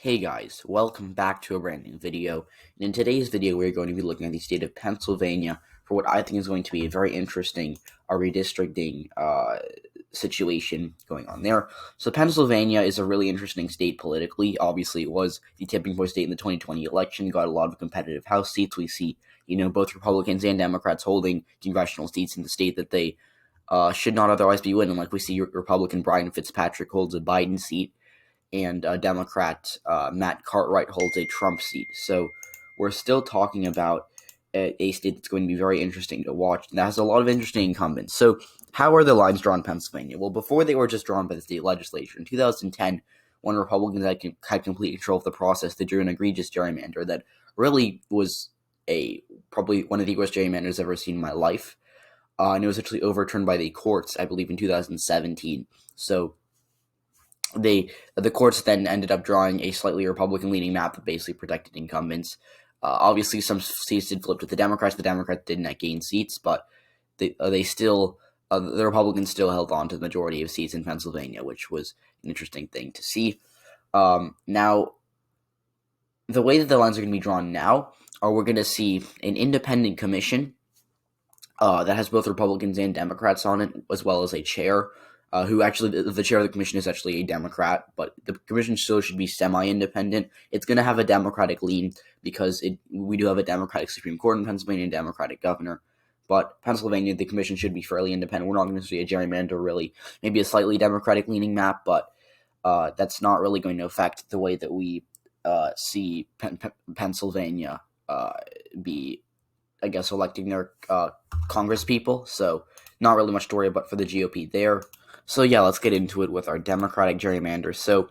Hey guys, welcome back to a brand new video. And in today's video, we're going to be looking at the state of Pennsylvania for what I think is going to be a very interesting redistricting situation going on there. So Pennsylvania is a really interesting state politically. Obviously, it was the tipping point state in the 2020 election, got a lot of competitive House seats. We see, both Republicans and Democrats holding congressional seats in the state that they should not otherwise be winning. Like we see Republican Brian Fitzpatrick holds a Biden seat, and Democrat Matt Cartwright holds a Trump seat. So we're still talking about a state that's going to be very interesting to watch. And that has a lot of interesting incumbents. So how are the lines drawn in Pennsylvania? Well, before they were just drawn by the state legislature. In 2010, when Republicans had complete control of the process, they drew an egregious gerrymander that really was probably one of the worst gerrymanders I've ever seen in my life. And it was actually overturned by the courts, I believe, in 2017. So the courts then ended up drawing a slightly Republican-leaning map that basically protected incumbents. Obviously, some seats did flip to the Democrats. The Democrats did not gain seats, but the Republicans still held on to the majority of seats in Pennsylvania, which was an interesting thing to see. Now, the way that the lines are going to be drawn now are we're going to see an independent commission that has both Republicans and Democrats on it, as well as a chair. Who actually, the chair of the commission is actually a Democrat, but the commission still should be semi-independent. It's going to have a Democratic lean because we do have a Democratic Supreme Court in Pennsylvania and a Democratic governor. But Pennsylvania, the commission should be fairly independent. We're not going to see a gerrymander, really. Maybe a slightly Democratic-leaning map, but that's not really going to affect the way that we see Pennsylvania be, I guess, electing their Congress people. So not really much to worry about for the GOP there. So yeah, let's get into it with our Democratic gerrymander. So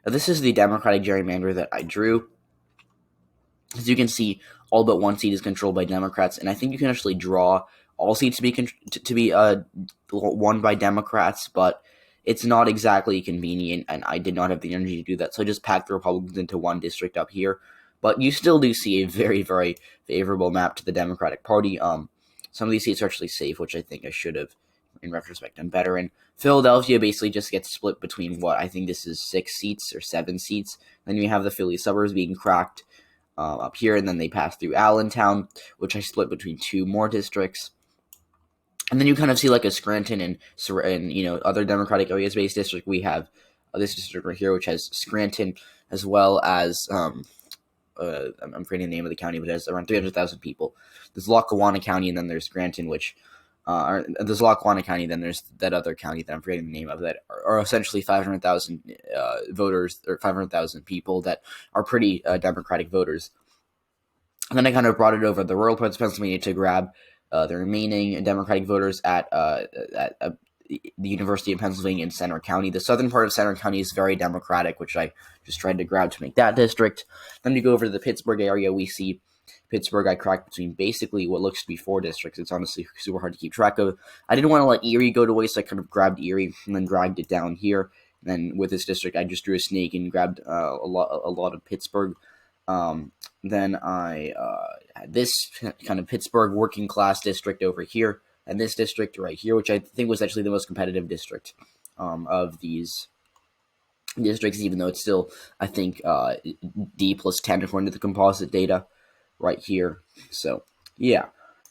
this is the Democratic gerrymander that I drew. As you can see, all but one seat is controlled by Democrats, and I think you can actually draw all seats to be won by Democrats, but it's not exactly convenient, and I did not have the energy to do that, so I just packed the Republicans into one district up here. But you still do see a very, very favorable map to the Democratic Party. Some of these seats are actually safe, which I think I should have, in retrospect, done better. And Philadelphia basically just gets split between what I think this is 6 seats or 7 seats. Then you have the Philly suburbs being cracked up here, and then they pass through Allentown, which I split between 2 more districts. And then you kind of see like a Scranton and other Democratic areas-based district. We have this district right here, which has Scranton, as well as I'm forgetting the name of the county, but it has around 300,000 people. There's Lackawanna County, and then there's Scranton, which there's Lackawanna County, then there's that other county that I'm forgetting the name of, that are essentially 500,000 voters, or 500,000 people that are pretty Democratic voters. And then I kind of brought it over the rural parts of Pennsylvania to grab the remaining Democratic voters at the University of Pennsylvania in Center County. The southern part of Center County is very Democratic, which I just tried to grab to make that district. Then we go over to the Pittsburgh area. We see Pittsburgh I cracked between basically what looks to be 4 districts. It's honestly super hard to keep track of. I didn't want to let Erie go to waste, so I kind of grabbed Erie and then dragged it down here. And then with this district, I just drew a snake and grabbed a lot of Pittsburgh. Then I had this kind of Pittsburgh working class district over here, and this district right here, which I think was actually the most competitive district of these districts, even though it's still, I think, D plus 10 according to the composite data right here. So, yeah.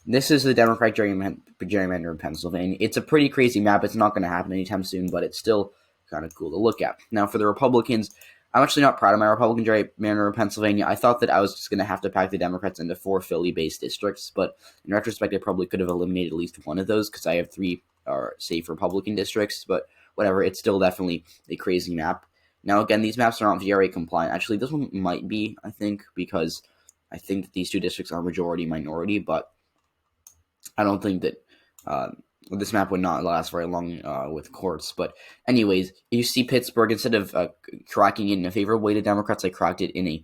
This is the Democratic gerrymander in Pennsylvania. It's a pretty crazy map. It's not going to happen anytime soon, but it's still kind of cool to look at. Now, for the Republicans, I'm actually not proud of my Republican gerrymander in Pennsylvania. I thought that I was just going to have to pack the Democrats into 4 Philly-based districts, but in retrospect, I probably could have eliminated at least one of those because I have 3 safe Republican districts, but whatever, it's still definitely a crazy map. Now, again, these maps are not VRA compliant. Actually, this one might be, I think, because I think that these 2 districts are majority-minority, but I don't think that this map would not last very long with courts. But anyways, you see Pittsburgh, instead of cracking it in a favorable way to Democrats, I cracked it in a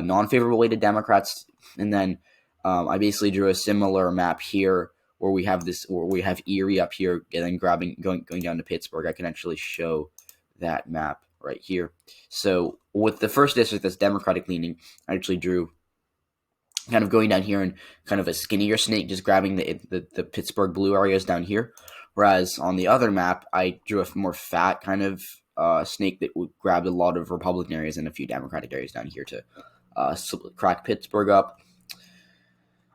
non-favorable way to Democrats. And then I basically drew a similar map here where we have Erie up here, and then going down to Pittsburgh. I can actually show that map right here. So with the first district that's Democratic leaning, I actually drew kind of going down here and kind of a skinnier snake, just grabbing the Pittsburgh blue areas down here. Whereas on the other map, I drew a more fat kind of snake that grabbed a lot of Republican areas and a few Democratic areas down here to crack Pittsburgh up.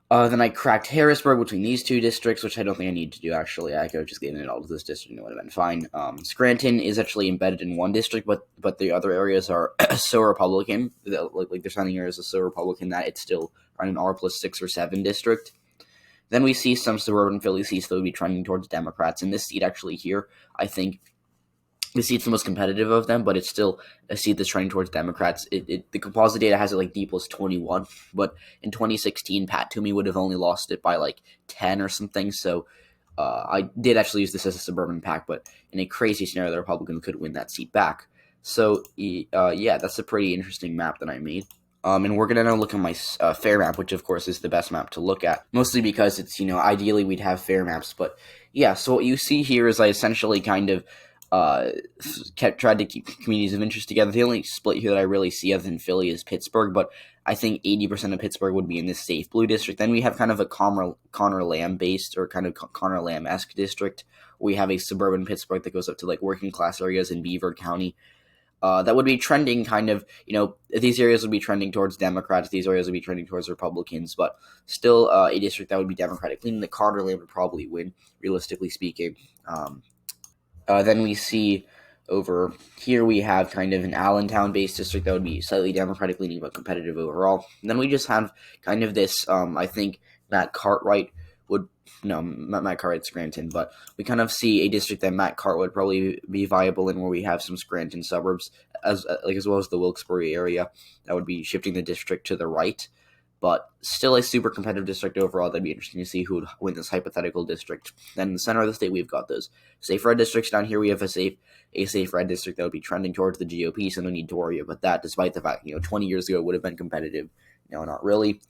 Then I cracked Harrisburg between these two districts, which I don't think I need to do, actually. I could have just given it all to this district and it would have been fine. Scranton is actually embedded in one district, but the other areas are so Republican, like the surrounding areas are so Republican that it's still around an R+6 or 7 district. Then we see some suburban Philly seats that would be trending towards Democrats. And this seat actually here, I think, the seat's the most competitive of them, but it's still a seat that's trending towards Democrats. The composite data has it like D+21, but in 2016, Pat Toomey would have only lost it by like 10 or something. So I did actually use this as a suburban pack, but in a crazy scenario, the Republicans could win that seat back. So yeah, that's a pretty interesting map that I made. And we're going to now look at my fair map, which of course is the best map to look at, mostly because it's, ideally we'd have fair maps. But yeah, so what you see here is I essentially kind of tried to keep communities of interest together. The only split here that I really see other than Philly is Pittsburgh, but I think 80% of Pittsburgh would be in this safe blue district. Then we have kind of a Connor Lamb based or kind of Connor Lamb-esque district. We have a suburban Pittsburgh that goes up to like working class areas in Beaver County. That would be trending kind of, these areas would be trending towards Democrats, these areas would be trending towards Republicans, but still a district that would be Democratic. Leaning the Connor Lamb would probably win, realistically speaking. Then we see over here we have kind of an Allentown-based district that would be slightly Democratic leaning but competitive overall. And then we just have kind of this, I think Matt Cartwright's Scranton, but we kind of see a district that Matt Cartwright would probably be viable in, where we have some Scranton suburbs, as well as the Wilkes-Barre area. That would be shifting the district to the right, but still a super competitive district overall. That'd be interesting to see who would win this hypothetical district. Then in the center of the state, we've got those safe red districts. Down here, we have a safe red district that would be trending towards the GOP, so no need to worry about that, despite the fact, 20 years ago it would have been competitive. Not really.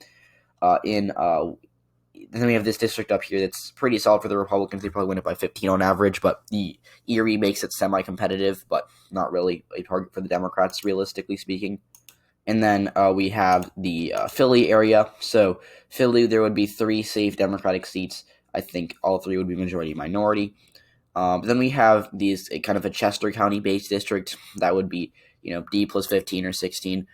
Then we have this district up here that's pretty solid for the Republicans. They probably win it by 15 on average, but the Erie makes it semi-competitive, but not really a target for the Democrats, realistically speaking. And then we have the Philly area. So Philly, there would be 3 safe Democratic seats. I think all 3 would be majority-minority. Then we have these kind of a Chester County-based district that would be, D+15 or 16.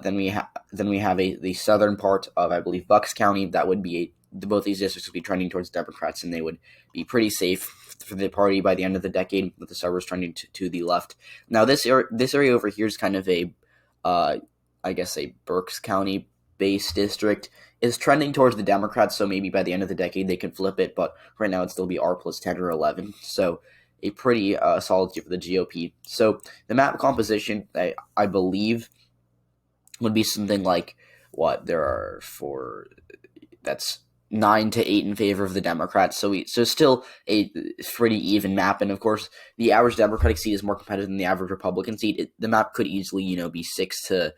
Then we have the southern part of, I believe, Bucks County. That would be both these districts would be trending towards Democrats, and they would be pretty safe for the party by the end of the decade, with the suburbs trending to the left. Now, this area over here is kind of a Berks County-based district. Is trending towards the Democrats, so maybe by the end of the decade they could flip it, but right now it'd still be R+10 or 11, so a pretty solid year for the GOP. So the map composition, I believe, would be something like that's 9 to 8 in favor of the Democrats. So still a pretty even map. And of course, the average Democratic seat is more competitive than the average Republican seat. The map could easily, be 6 to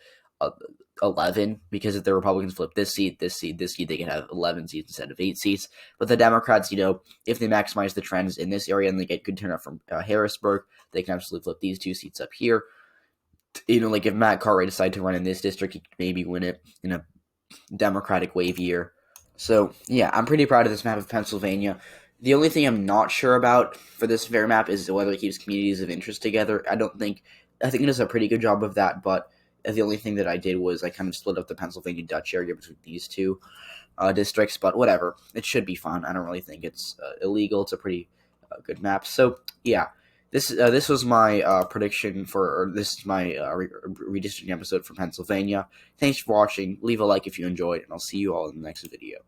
11, because if the Republicans flip this seat, they could have 11 seats instead of 8 seats. But the Democrats, if they maximize the trends in this area and they get good turnout from Harrisburg, they can absolutely flip these 2 seats up here. Like if Matt Cartwright decided to run in this district, he could maybe win it in a Democratic wave year. So, yeah, I'm pretty proud of this map of Pennsylvania. The only thing I'm not sure about for this fair map is whether it keeps communities of interest together. I think it does a pretty good job of that, but the only thing that I did was I kind of split up the Pennsylvania Dutch area between these 2 districts, but whatever. It should be fun. I don't really think it's illegal. It's a pretty good map. So, yeah. This was my prediction this is my redistricting episode for Pennsylvania. Thanks for watching. Leave a like if you enjoyed, and I'll see you all in the next video.